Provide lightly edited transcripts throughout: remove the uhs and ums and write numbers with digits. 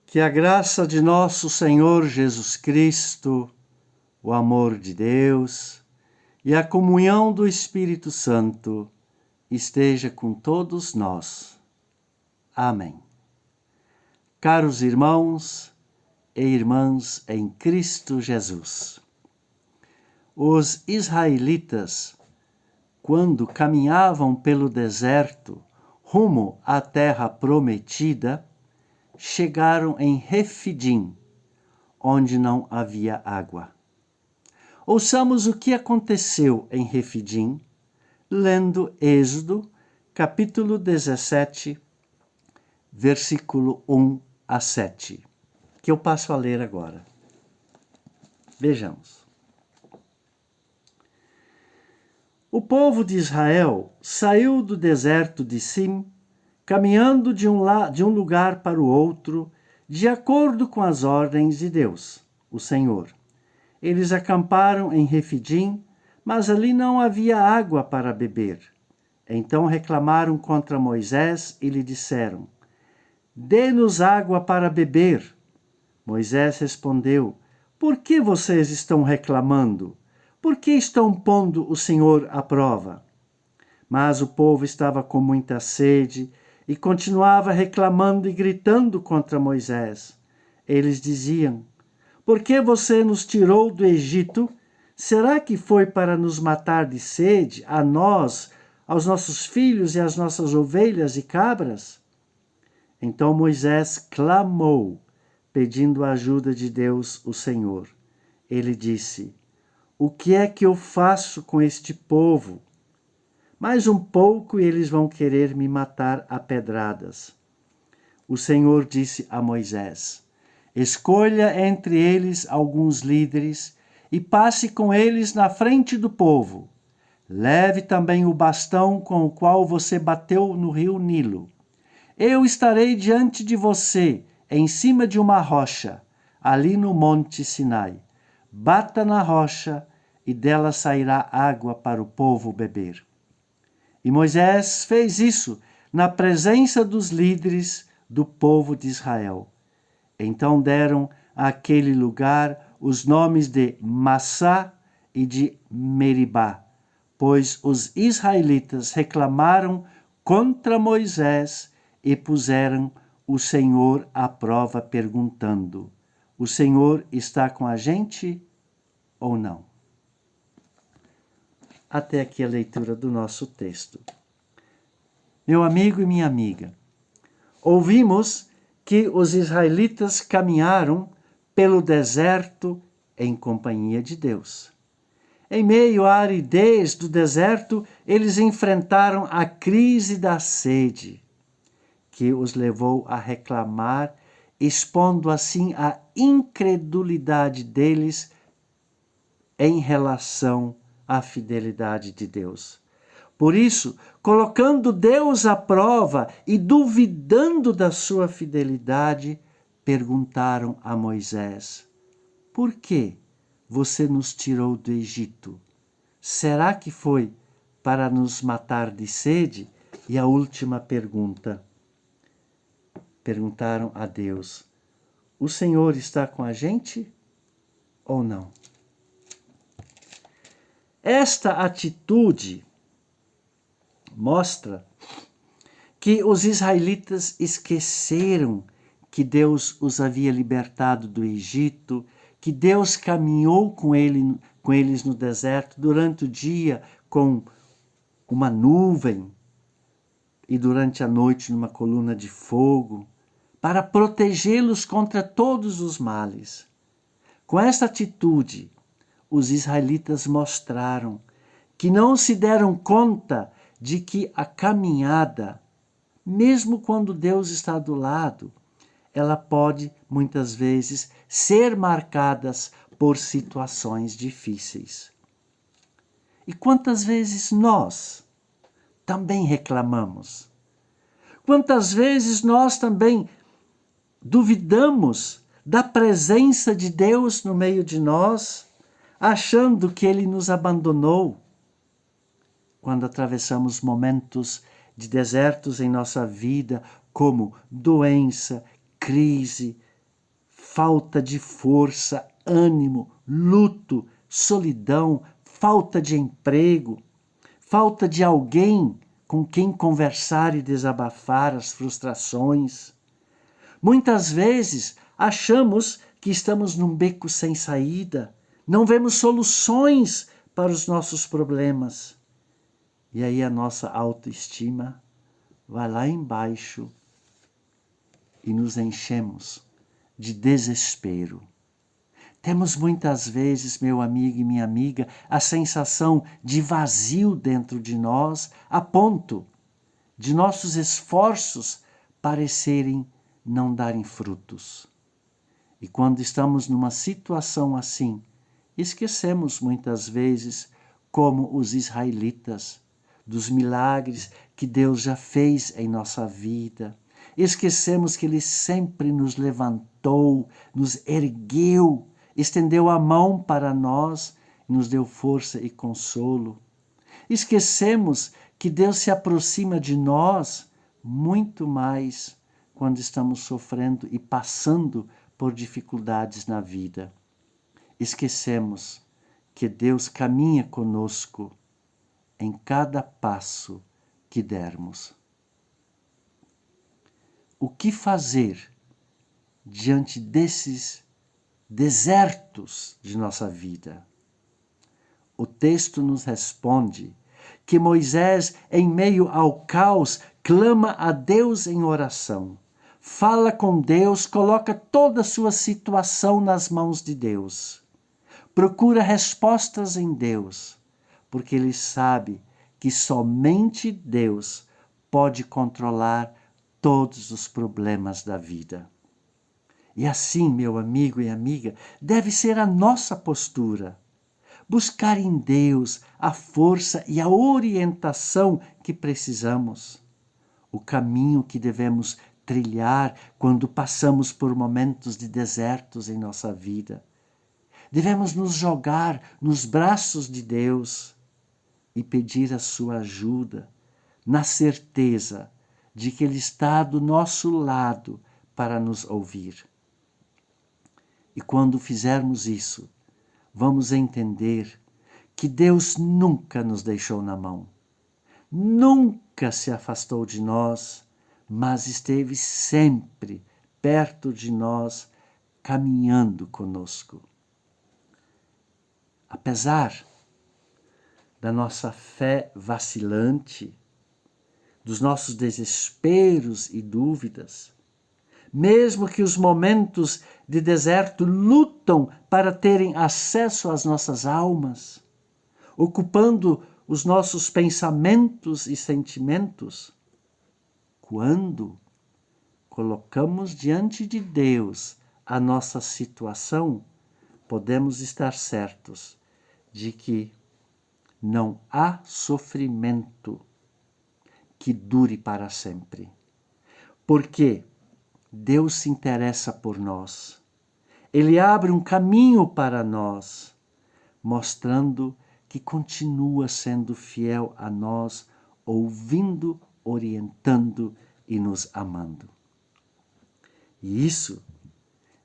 Que a graça de nosso Senhor Jesus Cristo, o amor de Deus e a comunhão do Espírito Santo esteja com todos nós. Amém. Caros irmãos e irmãs em Cristo Jesus, os israelitas, quando caminhavam pelo deserto rumo à terra prometida, chegaram em Refidim, onde não havia água. Ouçamos o que aconteceu em Refidim, lendo Êxodo, capítulo 17, versículo 1 a 7, que eu passo a ler agora. Vejamos. O povo de Israel saiu do deserto de Sim, caminhando de um lugar para o outro, de acordo com as ordens de Deus, o Senhor. Eles acamparam em Refidim, mas ali não havia água para beber. Então reclamaram contra Moisés e lhe disseram: "Dê-nos água para beber." Moisés respondeu: "Por que vocês estão reclamando? Por que estão pondo o Senhor à prova?" Mas o povo estava com muita sede e continuava reclamando e gritando contra Moisés. Eles diziam: "Por que você nos tirou do Egito? Será que foi para nos matar de sede, a nós, aos nossos filhos e às nossas ovelhas e cabras?" Então Moisés clamou, pedindo a ajuda de Deus, o Senhor. Ele disse: "O que é que eu faço com este povo? Mais um pouco e eles vão querer me matar a pedradas." O Senhor disse a Moisés: "Escolha entre eles alguns líderes e passe com eles na frente do povo. Leve também o bastão com o qual você bateu no rio Nilo. Eu estarei diante de você, em cima de uma rocha, ali no monte Sinai. Bata na rocha e dela sairá água para o povo beber." E Moisés fez isso na presença dos líderes do povo de Israel. Então deram àquele lugar os nomes de Massá e de Meribá, pois os israelitas reclamaram contra Moisés e puseram o Senhor à prova, perguntando: "O Senhor está com a gente ou não?" Até aqui a leitura do nosso texto. Meu amigo e minha amiga, ouvimos que os israelitas caminharam pelo deserto em companhia de Deus. Em meio à aridez do deserto, eles enfrentaram a crise da sede, que os levou a reclamar, expondo assim a incredulidade deles em relação à fidelidade de Deus. Por isso, colocando Deus à prova e duvidando da sua fidelidade, perguntaram a Moisés: "Por que você nos tirou do Egito? Será que foi para nos matar de sede?" E a última pergunta. Perguntaram a Deus: "O Senhor está com a gente ou não?" Esta atitude mostra que os israelitas esqueceram que Deus os havia libertado do Egito, que Deus caminhou com eles no deserto durante o dia com uma nuvem e durante a noite numa coluna de fogo, para protegê-los contra todos os males. Com esta atitude, os israelitas mostraram que não se deram conta de que a caminhada, mesmo quando Deus está do lado, ela pode, muitas vezes, ser marcada por situações difíceis. E quantas vezes nós também reclamamos? Quantas vezes nós também duvidamos da presença de Deus no meio de nós, achando que Ele nos abandonou? Quando atravessamos momentos de desertos em nossa vida, como doença, crise, falta de força, ânimo, luto, solidão, falta de emprego, falta de alguém com quem conversar e desabafar as frustrações. Muitas vezes achamos que estamos num beco sem saída, não vemos soluções para os nossos problemas. E aí a nossa autoestima vai lá embaixo e nos enchemos de desespero. Temos muitas vezes, meu amigo e minha amiga, a sensação de vazio dentro de nós, a ponto de nossos esforços parecerem não darem frutos. E quando estamos numa situação assim, esquecemos muitas vezes, como os israelitas, dos milagres que Deus já fez em nossa vida. Esquecemos que Ele sempre nos levantou, nos ergueu, estendeu a mão para nós, nos deu força e consolo. Esquecemos que Deus se aproxima de nós muito mais quando estamos sofrendo e passando por dificuldades na vida. Esquecemos que Deus caminha conosco em cada passo que dermos. O que fazer diante desses desertos de nossa vida? O texto nos responde que Moisés, em meio ao caos, clama a Deus em oração. Fala com Deus, coloca toda a sua situação nas mãos de Deus. Procura respostas em Deus, porque ele sabe que somente Deus pode controlar todos os problemas da vida. E assim, meu amigo e amiga, deve ser a nossa postura. Buscar em Deus a força e a orientação que precisamos. O caminho que devemos trilhar quando passamos por momentos de desertos em nossa vida. Devemos nos jogar nos braços de Deus e pedir a sua ajuda, na certeza de que Ele está do nosso lado para nos ouvir. E quando fizermos isso, vamos entender que Deus nunca nos deixou na mão, nunca se afastou de nós, mas esteve sempre perto de nós, caminhando conosco. Apesar da nossa fé vacilante, dos nossos desesperos e dúvidas, mesmo que os momentos de deserto lutam para terem acesso às nossas almas, ocupando os nossos pensamentos e sentimentos, quando colocamos diante de Deus a nossa situação, podemos estar certos de que não há sofrimento que dure para sempre. Porque Deus se interessa por nós. Ele abre um caminho para nós, mostrando que continua sendo fiel a nós, ouvindo, orientando e nos amando. E isso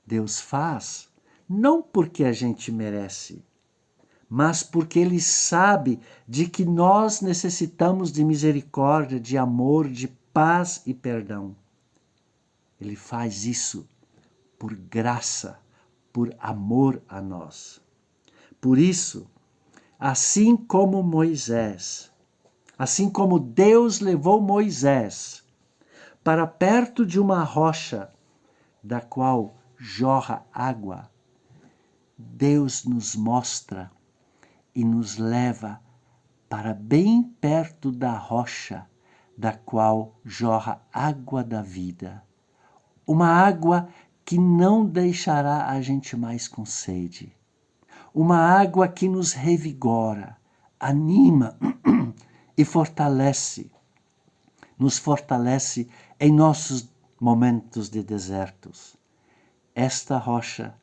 Deus faz não porque a gente merece, mas porque Ele sabe de que nós necessitamos de misericórdia, de amor, de paz e perdão. Ele faz isso por graça, por amor a nós. Por isso, assim como Moisés, assim como Deus levou Moisés para perto de uma rocha da qual jorra água, Deus nos mostra e nos leva para bem perto da rocha da qual jorra água da vida. Uma água que não deixará a gente mais com sede. Uma água que nos revigora, anima e fortalece. Nos fortalece em nossos momentos de desertos. Esta rocha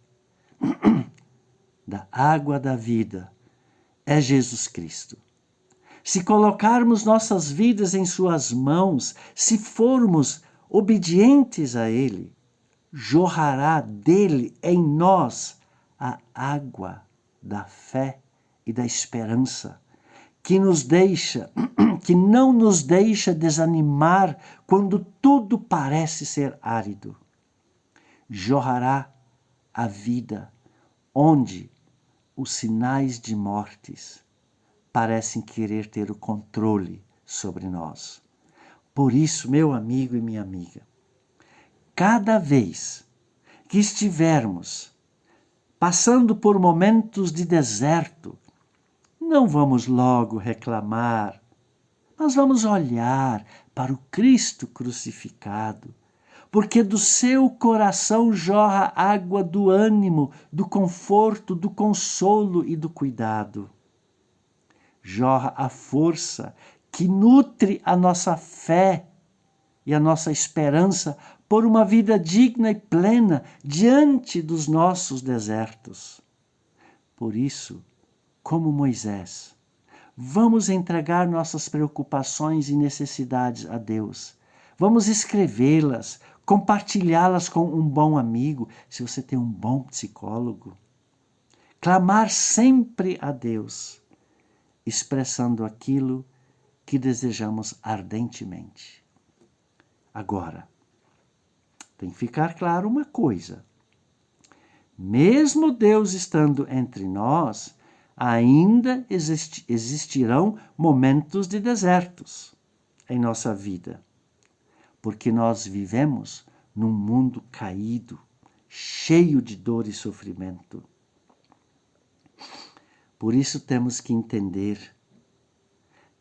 da água da vida é Jesus Cristo. Se colocarmos nossas vidas em suas mãos, se formos obedientes a Ele, jorrará dele em nós a água da fé e da esperança, que nos deixa, que não nos deixa desanimar quando tudo parece ser árido. Jorrará a vida onde os sinais de mortes parecem querer ter o controle sobre nós. Por isso, meu amigo e minha amiga, cada vez que estivermos passando por momentos de deserto, não vamos logo reclamar, mas vamos olhar para o Cristo crucificado, porque do seu coração jorra água do ânimo, do conforto, do consolo e do cuidado. Jorra a força que nutre a nossa fé e a nossa esperança por uma vida digna e plena diante dos nossos desertos. Por isso, como Moisés, vamos entregar nossas preocupações e necessidades a Deus. Vamos escrevê-las, compartilhá-las com um bom amigo, se você tem um bom psicólogo. Clamar sempre a Deus, expressando aquilo que desejamos ardentemente. Agora, tem que ficar claro uma coisa. Mesmo Deus estando entre nós, ainda existirão momentos de desertos em nossa vida, porque nós vivemos num mundo caído, cheio de dor e sofrimento. Por isso temos que entender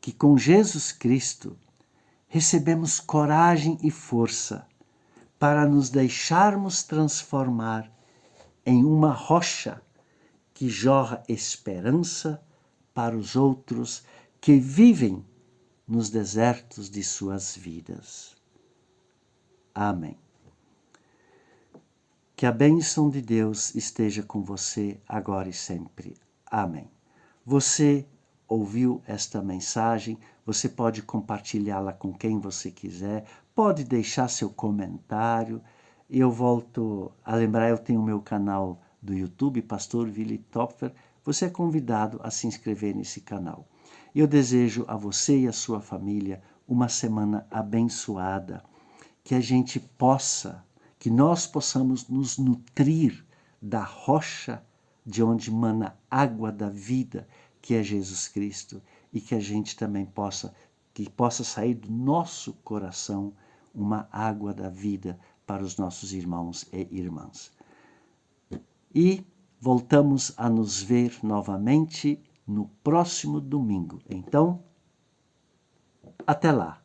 que com Jesus Cristo recebemos coragem e força para nos deixarmos transformar em uma rocha que jorra esperança para os outros que vivem nos desertos de suas vidas. Amém. Que a bênção de Deus esteja com você agora e sempre. Amém. Você ouviu esta mensagem, você pode compartilhá-la com quem você quiser, pode deixar seu comentário. Eu volto a lembrar, eu tenho o meu canal do YouTube, Pastor Willi Topfer. Você é convidado a se inscrever nesse canal. Eu desejo a você e a sua família uma semana abençoada, que a gente possa, que nós possamos nos nutrir da rocha de onde mana água da vida, que é Jesus Cristo, e que a gente também possa sair do nosso coração uma água da vida para os nossos irmãos e irmãs. E voltamos a nos ver novamente no próximo domingo. Então, até lá.